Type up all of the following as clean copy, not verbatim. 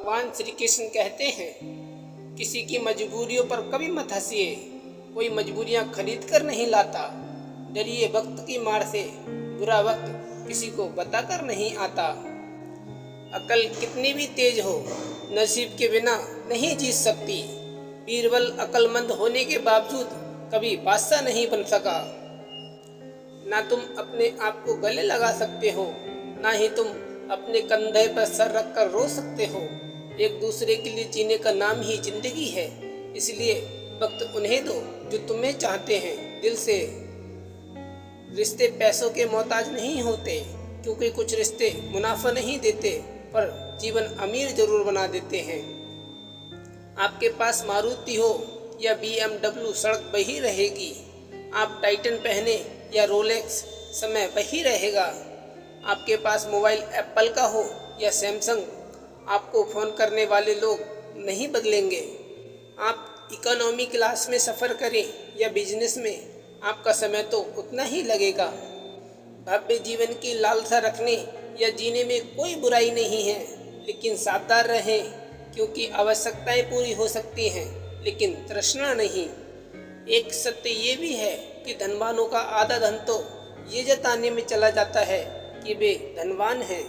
भगवान श्री कृष्ण कहते हैं, किसी की मजबूरियों पर कभी मत हंसिए, कोई मजबूरियां खरीद कर नहीं लाता। डरिए वक्त की मार से, बुरा वक्त किसी को बताकर नहीं आता। अकल कितनी भी तेज हो, नसीब के बिना नहीं जीत सकती। बीरबल अक्लमंद होने के बावजूद कभी बादशाह नहीं बन सका। ना तुम अपने आप को गले लगा सकते हो, ना ही तुम अपने कंधे पर सर रखकर रो सकते हो। एक दूसरे के लिए जीने का नाम ही जिंदगी है, इसलिए वक्त उन्हें दो जो तुम्हें चाहते हैं दिल से। रिश्ते पैसों के मोहताज नहीं होते, क्योंकि कुछ रिश्ते मुनाफा नहीं देते पर जीवन अमीर जरूर बना देते हैं। आपके पास मारुति हो या BMW, सड़क वही रहेगी। आप टाइटन पहने या रोलेक्स, समय वही रहेगा। आपके पास मोबाइल एप्पल का हो या सैमसंग, आपको फ़ोन करने वाले लोग नहीं बदलेंगे। आप इकोनॉमी क्लास में सफ़र करें या बिजनेस में, आपका समय तो उतना ही लगेगा। भव्य जीवन की लालसा रखने या जीने में कोई बुराई नहीं है, लेकिन सावधान रहें, क्योंकि आवश्यकताएं पूरी हो सकती हैं लेकिन तृष्णा नहीं। एक सत्य ये भी है कि धनवानों का आधा धन तो ये जताने में चला जाता है कि वे धनवान हैं।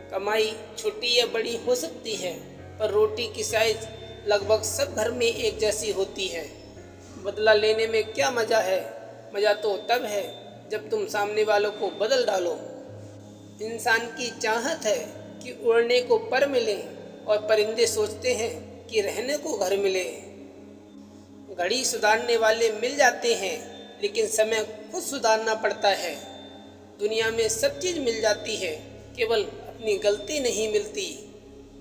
कमाई छोटी या बड़ी हो सकती है, पर रोटी की साइज लगभग सब घर में एक जैसी होती है। बदला लेने में क्या मज़ा है? मज़ा तो तब है जब तुम सामने वालों को बदल डालो। इंसान की चाहत है कि उड़ने को पर मिले, और परिंदे सोचते हैं कि रहने को घर मिले। घड़ी सुधारने वाले मिल जाते हैं, लेकिन समय खुद सुधारना पड़ता है। दुनिया में सब चीज़ मिल जाती है, केवल अपनी गलती नहीं मिलती।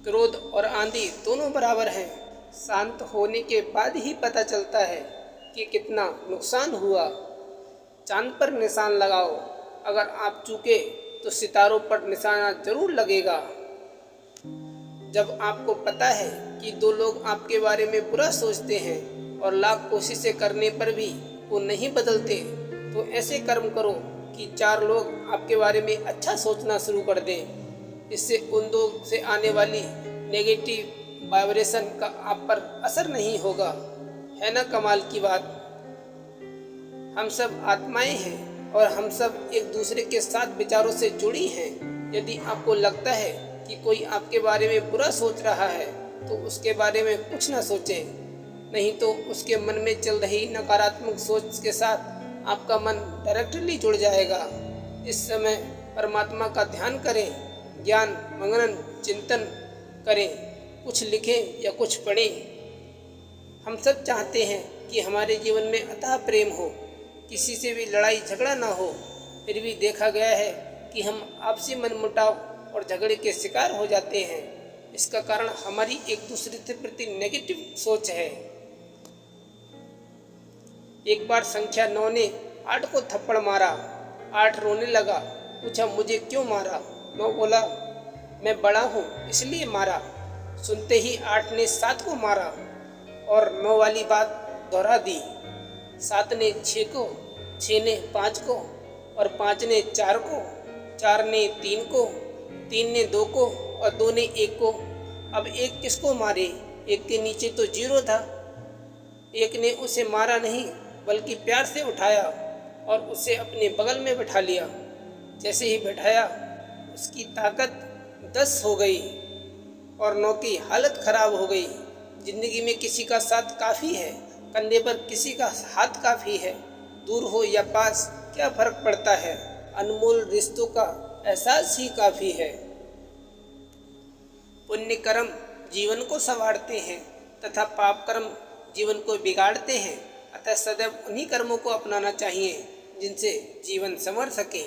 क्रोध और आंधी दोनों बराबर हैं। शांत होने के बाद ही पता चलता है कि कितना नुकसान हुआ। चांद पर निशान लगाओ, अगर आप चूके तो सितारों पर निशाना जरूर लगेगा। जब आपको पता है कि 2 लोग आपके बारे में बुरा सोचते हैं और लाख कोशिशें करने पर भी वो नहीं बदलते, तो ऐसे कर्म करो कि 4 लोग आपके बारे में अच्छा सोचना शुरू कर दें। इससे उन 2 से आने वाली नेगेटिव वाइब्रेशन का आप पर असर नहीं होगा। है ना कमाल की बात? हम सब आत्माएं हैं और हम सब एक दूसरे के साथ विचारों से जुड़ी हैं। यदि आपको लगता है कि कोई आपके बारे में बुरा सोच रहा है, तो उसके बारे में कुछ ना सोचें, नहीं तो उसके मन में चल रही नकारात्मक सोच के साथ आपका मन डायरेक्टली जुड़ जाएगा। इस समय परमात्मा का ध्यान करें, ज्ञान मनन चिंतन करें, कुछ लिखें या कुछ पढ़ें। हम सब चाहते हैं कि हमारे जीवन में अथाह प्रेम हो, किसी से भी लड़ाई झगड़ा ना हो। फिर भी देखा गया है कि हम आपसी मनमुटाव और झगड़े के शिकार हो जाते हैं। इसका कारण हमारी एक दूसरे के प्रति नेगेटिव सोच है। एक बार संख्या 9 ने 8 को थप्पड़ मारा। 8 रोने लगा, पूछा मुझे क्यों मारा? 9 बोला, मैं बड़ा हूँ इसलिए मारा। सुनते ही 8 ने 7 को मारा और 9 वाली बात दोहरा दी। 7 ने 6 को, 6 ने 5 को और 5 ने 4 को, 4 ने 3 को, 3 ने 2 को और 2 ने 1 को। अब 1 किसको मारे? 1 के नीचे तो 0 था। 1 ने उसे मारा नहीं, बल्कि प्यार से उठाया और उसे अपने बगल में बैठा लिया। जैसे ही बैठाया, उसकी ताकत 10 हो गई और 9 की हालत खराब हो गई। जिंदगी में किसी का साथ काफ़ी है, कंधे पर किसी का हाथ काफ़ी है। दूर हो या पास क्या फर्क पड़ता है? अनमोल रिश्तों का एहसास ही काफ़ी है। पुण्य कर्म जीवन को संवारते हैं तथा पाप कर्म जीवन को बिगाड़ते हैं। अतः सदैव उन्हीं कर्मों को अपनाना चाहिए जिनसे जीवन संवर सके।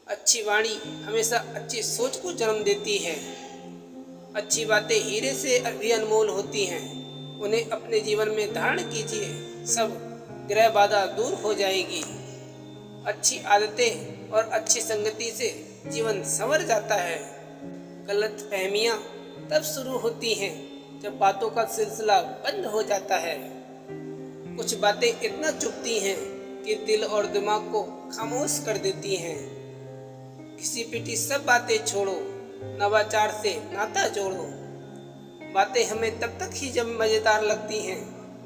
अच्छी वाणी हमेशा अच्छी सोच को जन्म देती है। अच्छी बातें हीरे से भी अनमोल होती हैं। उन्हें अपने जीवन में धारण कीजिए, सब ग्रह बाधा दूर हो जाएगी। अच्छी आदतें और अच्छी संगति से जीवन संवर जाता है। गलत फहमियाँ तब शुरू होती हैं जब बातों का सिलसिला बंद हो जाता है। कुछ बातें इतना चुभती हैं कि दिल और दिमाग को खामोश कर देती हैं। घिसी पिटी सब बातें छोड़ो, नवाचार से नाता जोड़ो। बातें हमें तब तक ही जब मज़ेदार लगती हैं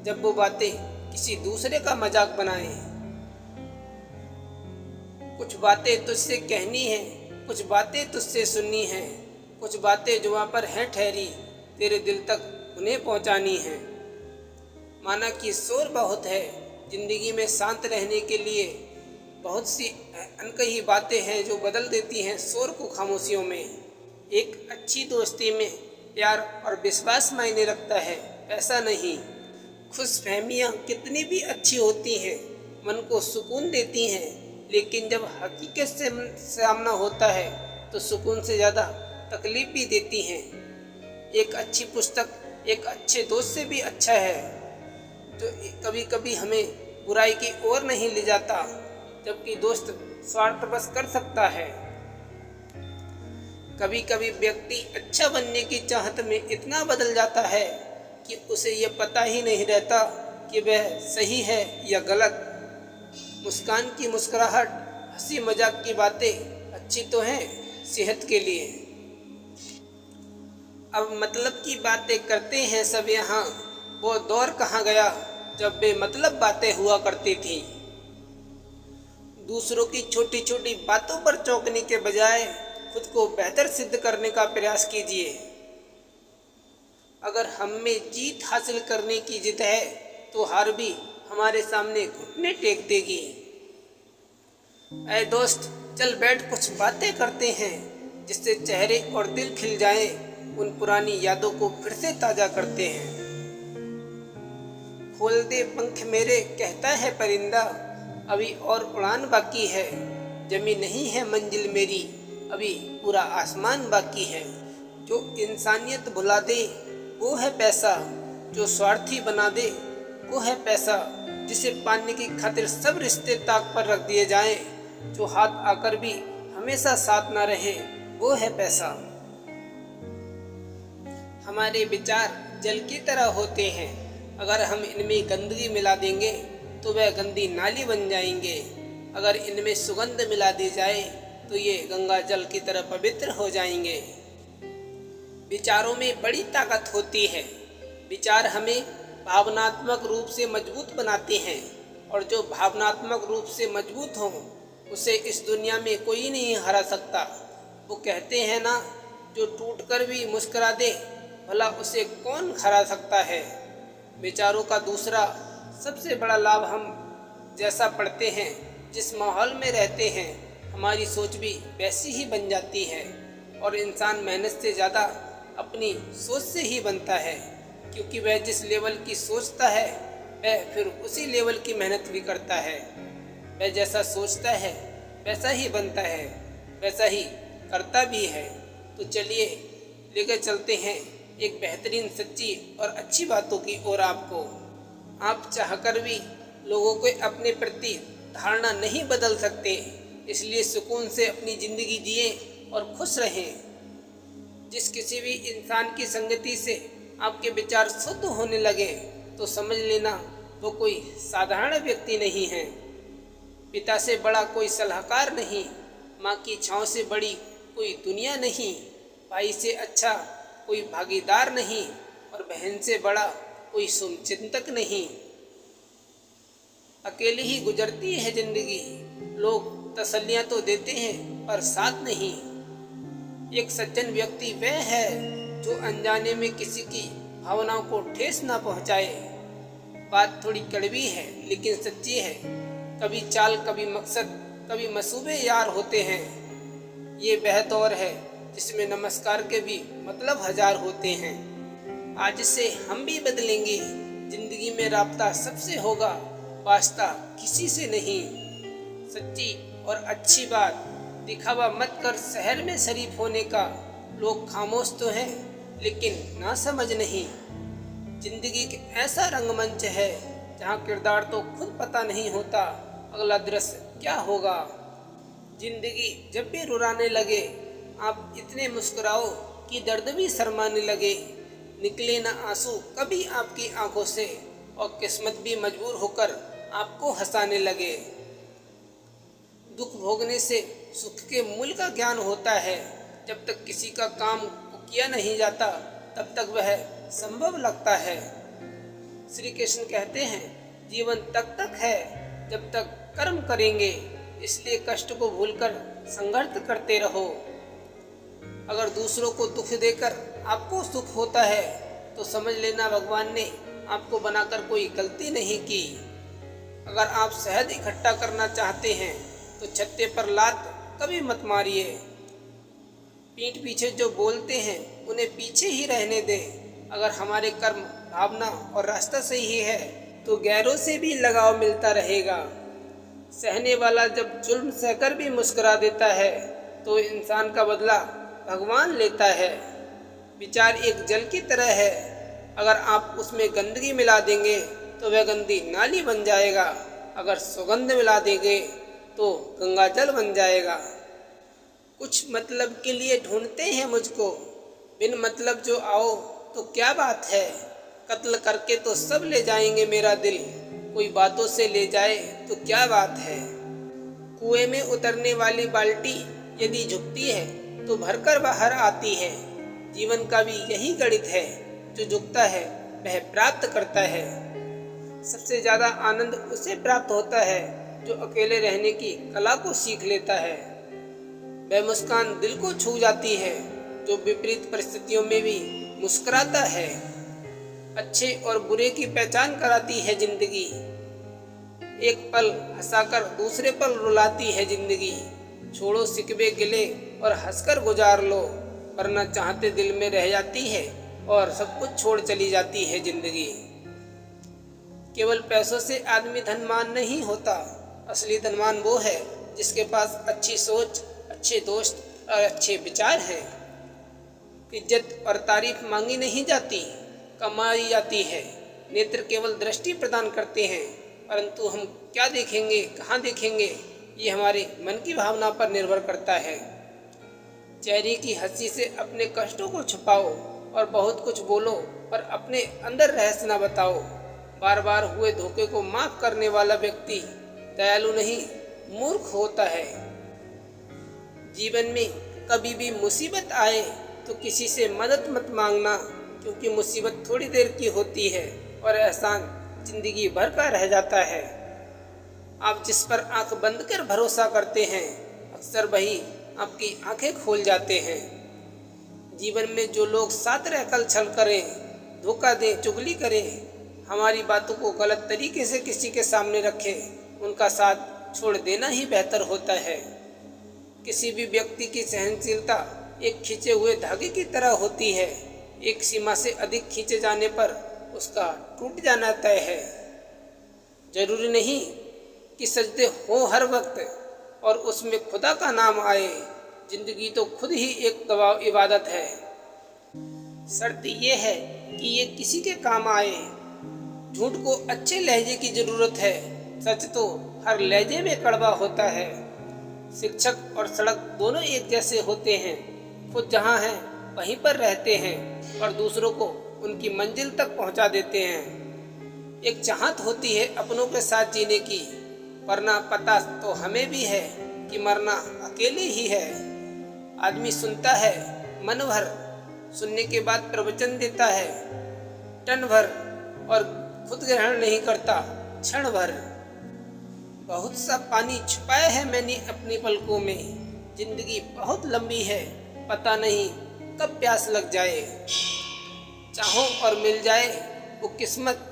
जब वो बातें किसी दूसरे का मजाक बनाएं। कुछ बातें तुझसे कहनी है, कुछ बातें तुझसे सुननी है, कुछ बातें जो वहाँ पर हैं ठहरी तेरे दिल तक उन्हें पहुँचानी है। माना कि शोर बहुत है, जिंदगी में शांत रहने के लिए बहुत सी अनकही बातें हैं जो बदल देती हैं शोर को खामोशियों में। एक अच्छी दोस्ती में प्यार और विश्वास मायने रखता है, ऐसा नहीं। खुशफहमियाँ कितनी भी अच्छी होती हैं, मन को सुकून देती हैं, लेकिन जब हकीकत से सामना होता है तो सुकून से ज़्यादा तकलीफ भी देती हैं। एक अच्छी पुस्तक एक अच्छे दोस्त से भी अच्छा है, जो कभी कभी हमें बुराई की ओर नहीं ले जाता, जबकि दोस्त स्वार्थ बस कर सकता है। कभी कभी व्यक्ति अच्छा बनने की चाहत में इतना बदल जाता है कि उसे ये पता ही नहीं रहता कि वह सही है या गलत। मुस्कान की मुस्कुराहट, हंसी मजाक की बातें अच्छी तो हैं सेहत के लिए। अब मतलब की बातें करते हैं सब यहाँ, वो दौर कहाँ गया जब बेमतलब बातें हुआ करती थी। दूसरों की छोटी छोटी बातों पर चौंकने के बजाय खुद को बेहतर सिद्ध करने का प्रयास कीजिए। अगर हम में जीत हासिल करने की जिद है तो हार भी हमारे सामने घुटने टेक देगी। ऐ दोस्त, चल बैठ कुछ बातें करते हैं जिससे चेहरे और दिल खिल जाएं, उन पुरानी यादों को फिर से ताजा करते हैं। खोल दे पंख मेरे कहता है परिंदा, अभी और उड़ान बाकी है। जमी नहीं है मंजिल मेरी, अभी पूरा आसमान बाकी है। जो इंसानियत भुला दे वो है पैसा, जो स्वार्थी बना दे वो है पैसा। जिसे पाने की खातिर सब रिश्ते ताक पर रख दिए जाएं, जो हाथ आकर भी हमेशा साथ ना रहे वो है पैसा। हमारे विचार जल की तरह होते हैं, अगर हम इनमें गंदगी मिला देंगे तो वह गंदी नाली बन जाएंगे। अगर इनमें सुगंध मिला दी जाए तो ये गंगा जल की तरह पवित्र हो जाएंगे। विचारों में बड़ी ताकत होती है। विचार हमें भावनात्मक रूप से मजबूत बनाते हैं, और जो भावनात्मक रूप से मजबूत हो उसे इस दुनिया में कोई नहीं हरा सकता। वो कहते हैं ना, जो टूट कर भी मुस्कुरा दे भला उसे कौन हरा सकता है। विचारों का दूसरा सबसे बड़ा लाभ, हम जैसा पढ़ते हैं, जिस माहौल में रहते हैं, हमारी सोच भी वैसी ही बन जाती है। और इंसान मेहनत से ज़्यादा अपनी सोच से ही बनता है, क्योंकि वह जिस लेवल की सोचता है वह फिर उसी लेवल की मेहनत भी करता है। वह जैसा सोचता है वैसा ही बनता है, वैसा ही करता भी है। तो चलिए लेकर चलते हैं एक बेहतरीन, सच्ची और अच्छी बातों की ओर आपको। आप चाहकर भी लोगों को अपने प्रति धारणा नहीं बदल सकते, इसलिए सुकून से अपनी ज़िंदगी जिए और खुश रहें। जिस किसी भी इंसान की संगति से आपके विचार शुद्ध होने लगे तो समझ लेना वो कोई साधारण व्यक्ति नहीं है। पिता से बड़ा कोई सलाहकार नहीं, माँ की छाँव से बड़ी कोई दुनिया नहीं, भाई से अच्छा कोई भागीदार नहीं, और बहन से बड़ा कोई शुभचिंतक नहीं। अकेले ही गुजरती है जिंदगी, लोग तसल्लियाँ तो देते हैं पर साथ नहीं। एक सज्जन व्यक्ति वह है जो अनजाने में किसी की भावनाओं को ठेस ना पहुँचाए। बात थोड़ी कड़वी है लेकिन सच्ची है। कभी चाल, कभी मकसद, कभी मसूबे यार होते हैं। ये वह दौर है जिसमें नमस्कार के भी मतलब हजार होते हैं। आज से हम भी बदलेंगे, जिंदगी में राब्ता सबसे होगा, वास्ता किसी से नहीं। सच्ची और अच्छी बात, दिखावा मत कर शहर में शरीफ होने का। लोग खामोश तो हैं लेकिन ना समझ नहीं। जिंदगी एक ऐसा रंगमंच है जहाँ किरदार तो खुद पता नहीं होता अगला दृश्य क्या होगा। जिंदगी जब भी रुलाने लगे आप इतने मुस्कुराओ कि दर्द भी शर्माने लगे। निकले ना आंसू कभी आपकी आंखों से, और किस्मत भी मजबूर होकर आपको हंसाने लगे। दुख भोगने से सुख के मूल का ज्ञान होता है। जब तक किसी का काम को किया नहीं जाता तब तक वह संभव लगता है। श्री कृष्ण कहते हैं, जीवन तब तक है जब तक कर्म करेंगे, इसलिए कष्ट को भूलकर संघर्ष करते रहो। अगर दूसरों को दुख देकर आपको सुख होता है तो समझ लेना भगवान ने आपको बनाकर कोई गलती नहीं की। अगर आप शहद इकट्ठा करना चाहते हैं तो छत्ते पर लात कभी मत मारिए। पीठ पीछे जो बोलते हैं उन्हें पीछे ही रहने दें। अगर हमारे कर्म, भावना और रास्ता सही है तो गैरों से भी लगाव मिलता रहेगा। सहने वाला जब जुल्म सहकर भी मुस्कुरा देता है तो इंसान का बदला भगवान लेता है। विचार एक जल की तरह है, अगर आप उसमें गंदगी मिला देंगे तो वह गंदी नाली बन जाएगा, अगर सुगंध मिला देंगे तो गंगा जल बन जाएगा। कुछ मतलब के लिए ढूंढते हैं मुझको, बिन मतलब जो आओ तो क्या बात है। कत्ल करके तो सब ले जाएंगे मेरा दिल, कोई बातों से ले जाए तो क्या बात है। कुएं में उतरने वाली बाल्टी यदि झुकती है तो भरकर बाहर आती है। जीवन का भी यही गणित है, जो झुकता है वह प्राप्त करता है। सबसे ज्यादा आनंद उसे प्राप्त होता है जो अकेले रहने की कला को सीख लेता है। वह मुस्कान दिल को छू जाती है जो विपरीत परिस्थितियों में भी मुस्कुराता है। अच्छे और बुरे की पहचान कराती है जिंदगी, एक पल हंसाकर दूसरे पल रुलाती है जिंदगी। छोड़ो सिकवे गिले और हंसकर गुजार लो, वरना चाहते दिल में रह जाती है और सब कुछ छोड़ चली जाती है जिंदगी। केवल पैसों से आदमी धनवान नहीं होता, असली धनवान वो है जिसके पास अच्छी सोच, अच्छे दोस्त और अच्छे विचार हैं। इज्जत और तारीफ मांगी नहीं जाती, कमाई जाती है। नेत्र केवल दृष्टि प्रदान करते हैं, परंतु हम क्या देखेंगे, कहाँ देखेंगे, ये हमारे मन की भावना पर निर्भर करता है। चेहरे की हंसी से अपने कष्टों को छुपाओ और बहुत कुछ बोलो पर अपने अंदर रहस्य न बताओ। बार बार हुए धोखे को माफ करने वाला व्यक्ति दयालु नहीं, मूर्ख होता है। जीवन में कभी भी मुसीबत आए तो किसी से मदद मत मांगना, क्योंकि मुसीबत थोड़ी देर की होती है और एहसान जिंदगी भर का रह जाता है। आप जिस पर आंख बंद कर भरोसा करते हैं, अक्सर वही आपकी आंखें खोल जाते हैं। जीवन में जो लोग साथ रहकर छल करें, धोखा दें, चुगली करें, हमारी बातों को गलत तरीके से किसी के सामने रखें, उनका साथ छोड़ देना ही बेहतर होता है। किसी भी व्यक्ति की सहनशीलता एक खींचे हुए धागे की तरह होती है, एक सीमा से अधिक खींचे जाने पर उसका टूट जाना तय है। जरूरी नहीं कि सजदे हो हर वक्त और उसमें खुदा का नाम आए, जिंदगी तो खुद ही एक दबाव इबादत है। शर्त ये है कि ये किसी के काम आए। झूठ को अच्छे लहजे की जरूरत है, सच तो हर लहजे में कड़वा होता है। शिक्षक और सड़क दोनों एक जैसे होते हैं, खुद जहाँ हैं वहीं पर रहते हैं और दूसरों को उनकी मंजिल तक पहुँचा देते हैं। एक चाहत होती है अपनों के साथ जीने की, वरना पता तो हमें भी है कि मरना अकेले ही है। आदमी सुनता है मन भर, सुनने के बाद प्रवचन देता है टन भर और खुद ग्रहण नहीं करता क्षण भर। बहुत सा पानी छुपाया है मैंने अपनी पलकों में, जिंदगी बहुत लंबी है, पता नहीं कब प्यास लग जाए। चाहो और मिल जाए वो किस्मत,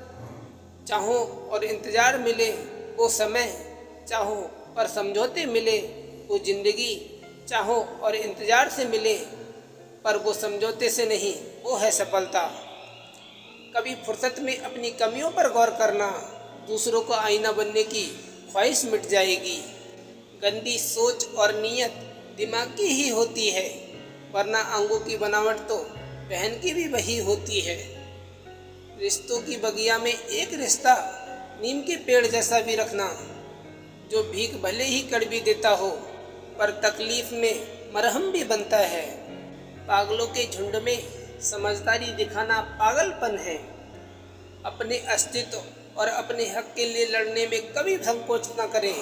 चाहो और इंतजार मिले वो समय, चाहो और समझौते मिले वो जिंदगी, चाहो और इंतजार से मिले पर वो समझौते से नहीं, वो है सफलता। कभी फुर्सत में अपनी कमियों पर गौर करना, दूसरों का आईना बनने की ख्वाहिश मिट जाएगी। गंदी सोच और नीयत दिमाग की ही होती है, वरना अंगों की बनावट तो बहन की भी वही होती है। रिश्तों की बगिया में एक रिश्ता नीम के पेड़ जैसा भी रखना, जो भीख भले ही कड़वी देता हो पर तकलीफ में मरहम भी बनता है। पागलों के झुंड में समझदारी दिखाना पागलपन है। अपने अस्तित्व और अपने हक के लिए लड़ने में कभी संकोच न करें,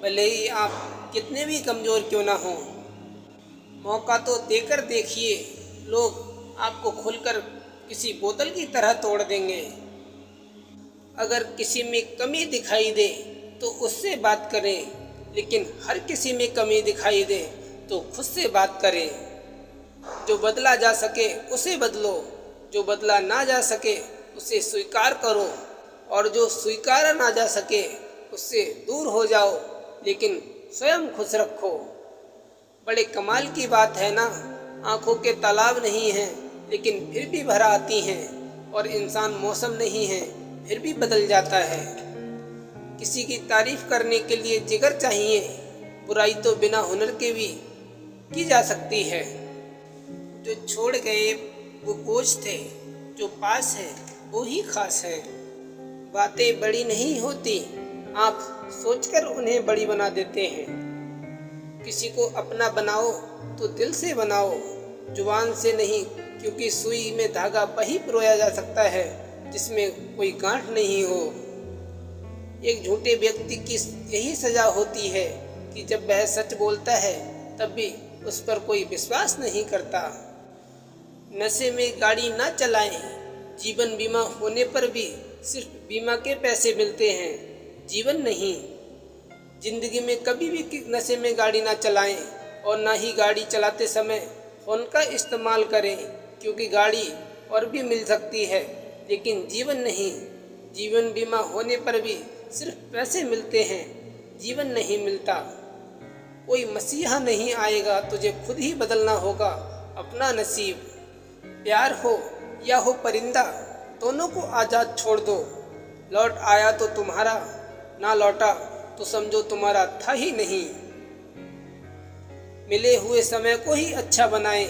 भले ही आप कितने भी कमजोर क्यों ना हो। मौका तो देकर देखिए, लोग आपको खुलकर किसी बोतल की तरह तोड़ देंगे। अगर किसी में कमी दिखाई दे तो उससे बात करें, लेकिन हर किसी में कमी दिखाई दे तो खुद से बात करें। जो बदला जा सके उसे बदलो, जो बदला ना जा सके उसे स्वीकार करो, और जो स्वीकारा ना जा सके उससे दूर हो जाओ, लेकिन स्वयं खुश रखो। बड़े कमाल की बात है ना, आंखों के तालाब नहीं हैं लेकिन फिर भी भर आती हैं, और इंसान मौसम नहीं है फिर भी बदल जाता है। किसी की तारीफ करने के लिए जिगर चाहिए, बुराई तो बिना हुनर के भी की जा सकती है। जो छोड़ गए वो बोझ थे, जो पास है वो ही खास है। बातें बड़ी नहीं होती, आप सोचकर उन्हें बड़ी बना देते हैं। किसी को अपना बनाओ तो दिल से बनाओ, जुबान से नहीं, क्योंकि सुई में धागा वही पिरोया जा सकता है जिसमें कोई गांठ नहीं हो। एक झूठे व्यक्ति की यही सजा होती है कि जब वह सच बोलता है तब भी उस पर कोई विश्वास नहीं करता। नशे में गाड़ी ना चलाएं, जीवन बीमा होने पर भी सिर्फ बीमा के पैसे मिलते हैं, जीवन नहीं। जिंदगी में कभी भी नशे में गाड़ी ना चलाएं, और ना ही गाड़ी चलाते समय फोन का इस्तेमाल करें, क्योंकि गाड़ी और भी मिल सकती है लेकिन जीवन नहीं। जीवन बीमा होने पर भी सिर्फ पैसे मिलते हैं, जीवन नहीं मिलता। कोई मसीहा नहीं आएगा, तुझे खुद ही बदलना होगा अपना नसीब। प्यार हो या हो परिंदा, दोनों को आज़ाद छोड़ दो। लौट आया तो तुम्हारा, ना लौटा तो समझो तुम्हारा था ही नहीं। मिले हुए समय को ही अच्छा बनाएं,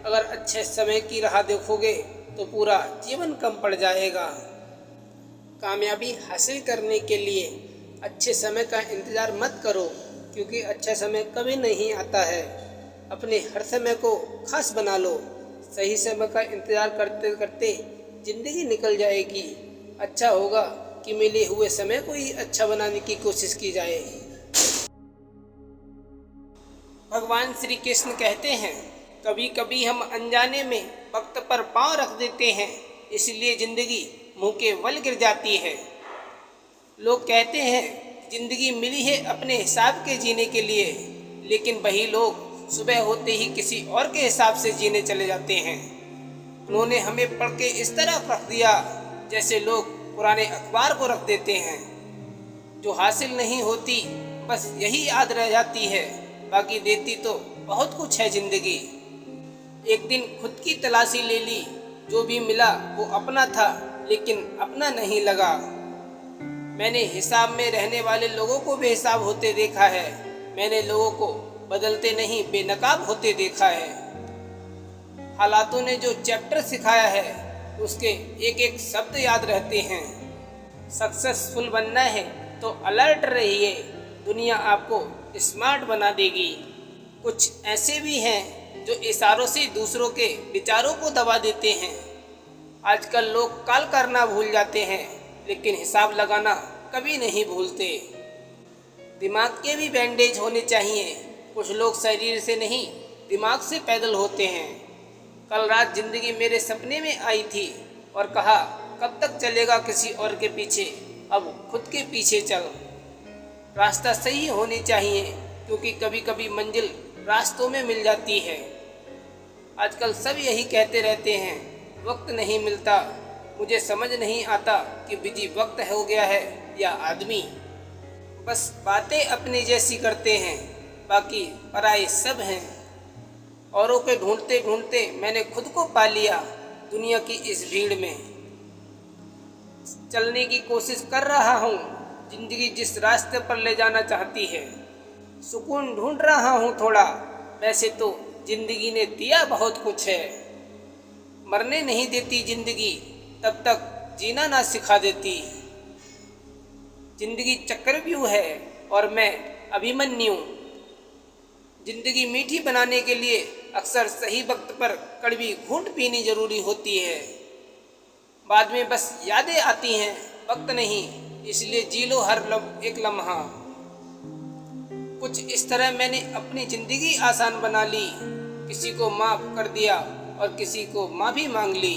अगर अच्छे समय की राह देखोगे तो पूरा जीवन कम पड़ जाएगा। कामयाबी हासिल करने के लिए अच्छे समय का इंतज़ार मत करो, क्योंकि अच्छा समय कभी नहीं आता है। अपने हर समय को खास बना लो, सही समय का इंतज़ार करते करते ज़िंदगी निकल जाएगी। अच्छा होगा कि मिले हुए समय को ही अच्छा बनाने की कोशिश की जाए। भगवान श्री कृष्ण कहते हैं, कभी कभी हम अनजाने में वक्त पर पांव रख देते हैं, इसलिए ज़िंदगी मुंह के बल गिर जाती है। लोग कहते हैं ज़िंदगी मिली है अपने हिसाब के जीने के लिए, लेकिन वही लोग सुबह होते ही किसी और के हिसाब से जीने चले जाते हैं। उन्होंने हमें पढ़ के इस तरह रख दिया जैसे लोग पुराने अखबार को रख देते हैं। जो हासिल नहीं होती बस यही याद रह जाती है, बाकी देती तो बहुत कुछ है ज़िंदगी। एक दिन खुद की तलाशी ले ली, जो भी मिला वो अपना था लेकिन अपना नहीं लगा। मैंने हिसाब में रहने वाले लोगों को बेहिसाब होते देखा है, मैंने लोगों को बदलते नहीं बेनकाब होते देखा है। हालातों ने जो चैप्टर सिखाया है उसके एक एक शब्द याद रहते हैं। सक्सेसफुल बनना है तो अलर्ट रहिए, दुनिया आपको स्मार्ट बना देगी। कुछ ऐसे भी हैं जो इशारों से दूसरों के विचारों को दबा देते हैं। आजकल लोग कॉल करना भूल जाते हैं लेकिन हिसाब लगाना कभी नहीं भूलते। दिमाग के भी बैंडेज होने चाहिए, कुछ लोग शरीर से नहीं दिमाग से पैदल होते हैं। कल रात जिंदगी मेरे सपने में आई थी और कहा कब तक चलेगा किसी और के पीछे, अब खुद के पीछे चल। रास्ता सही होनी चाहिए, क्योंकि कभी कभी मंजिल रास्तों में मिल जाती है। आजकल सब यही कहते रहते हैं वक्त नहीं मिलता। मुझे समझ नहीं आता कि बिजी वक्त हो गया है या आदमी। बस बातें अपनी जैसी करते हैं, बाकी पराये सब हैं। औरों के ढूंढते ढूंढते मैंने खुद को पा लिया दुनिया की इस भीड़ में। चलने की कोशिश कर रहा हूँ, जिंदगी जिस रास्ते पर ले जाना चाहती है। सुकून ढूंढ रहा हूँ थोड़ा, वैसे तो जिंदगी ने दिया बहुत कुछ है। मरने नहीं देती जिंदगी, तब तक जीना ना सिखा देती। जिंदगी चक्रव्यूह है और मैं अभिमन्यु। जिंदगी मीठी बनाने के लिए अक्सर सही वक्त पर कड़वी घूंट पीनी जरूरी होती है। बाद में बस यादें आती हैं, वक्त नहीं, इसलिए जी लो हर एक लम्हा। कुछ इस तरह मैंने अपनी जिंदगी आसान बना ली, किसी को माफ कर दिया और किसी को माफी मांग ली।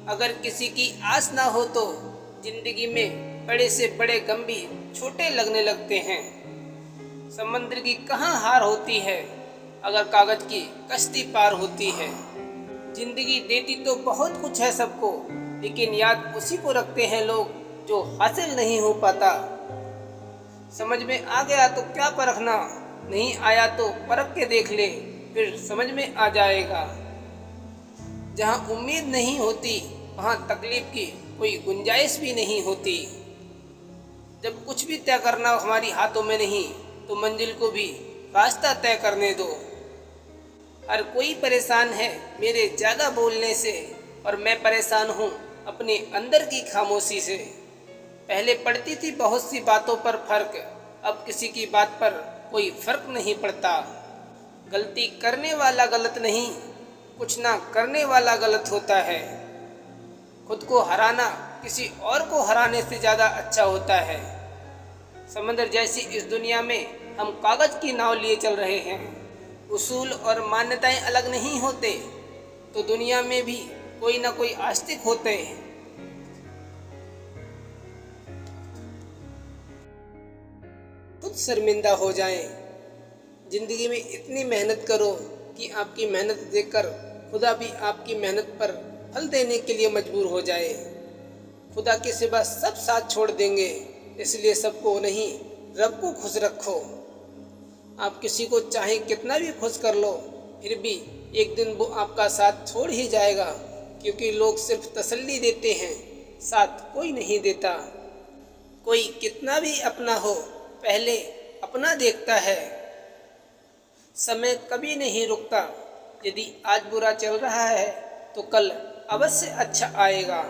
अगर किसी की आस ना हो तो जिंदगी में बड़े से बड़े गम भी छोटे लगने लगते हैं। समुद्र की कहाँ हार होती है अगर कागज की कश्ती पार होती है। जिंदगी देती तो बहुत कुछ है सबको, लेकिन याद उसी को रखते हैं लोग जो हासिल नहीं हो पाता। समझ में आ गया तो क्या परखना, नहीं आया तो परख के देख ले, फिर समझ में आ जाएगा। जहाँ उम्मीद नहीं होती वहाँ तकलीफ की कोई गुंजाइश भी नहीं होती। जब कुछ भी तय करना हमारी हाथों में नहीं तो मंजिल को भी रास्ता तय करने दो। हर कोई परेशान है मेरे ज़्यादा बोलने से, और मैं परेशान हूँ अपने अंदर की खामोशी से। पहले पड़ती थी बहुत सी बातों पर फर्क, अब किसी की बात पर कोई फर्क नहीं पड़ता। गलती करने वाला गलत नहीं, कुछ ना करने वाला गलत होता है। खुद को हराना किसी और को हराने से ज़्यादा अच्छा होता है। समंदर जैसी इस दुनिया में हम कागज की नाव लिए चल रहे हैं। उसूल और मान्यताएं अलग नहीं होते तो दुनिया में भी कोई ना कोई आस्तिक होते हैं। खुद शर्मिंदा हो जाएं। जिंदगी में इतनी मेहनत करो कि आपकी मेहनत देखकर खुदा भी आपकी मेहनत पर फल देने के लिए मजबूर हो जाए। खुदा के सिवा सब साथ छोड़ देंगे, इसलिए सबको नहीं रब को खुश रखो। आप किसी को चाहे कितना भी खुश कर लो, फिर भी एक दिन वो आपका साथ छोड़ ही जाएगा, क्योंकि लोग सिर्फ तसल्ली देते हैं, साथ कोई नहीं देता। कोई कितना भी अपना हो पहले अपना देखता है। समय कभी नहीं रुकता, यदि आज बुरा चल रहा है तो कल अवश्य अच्छा आएगा।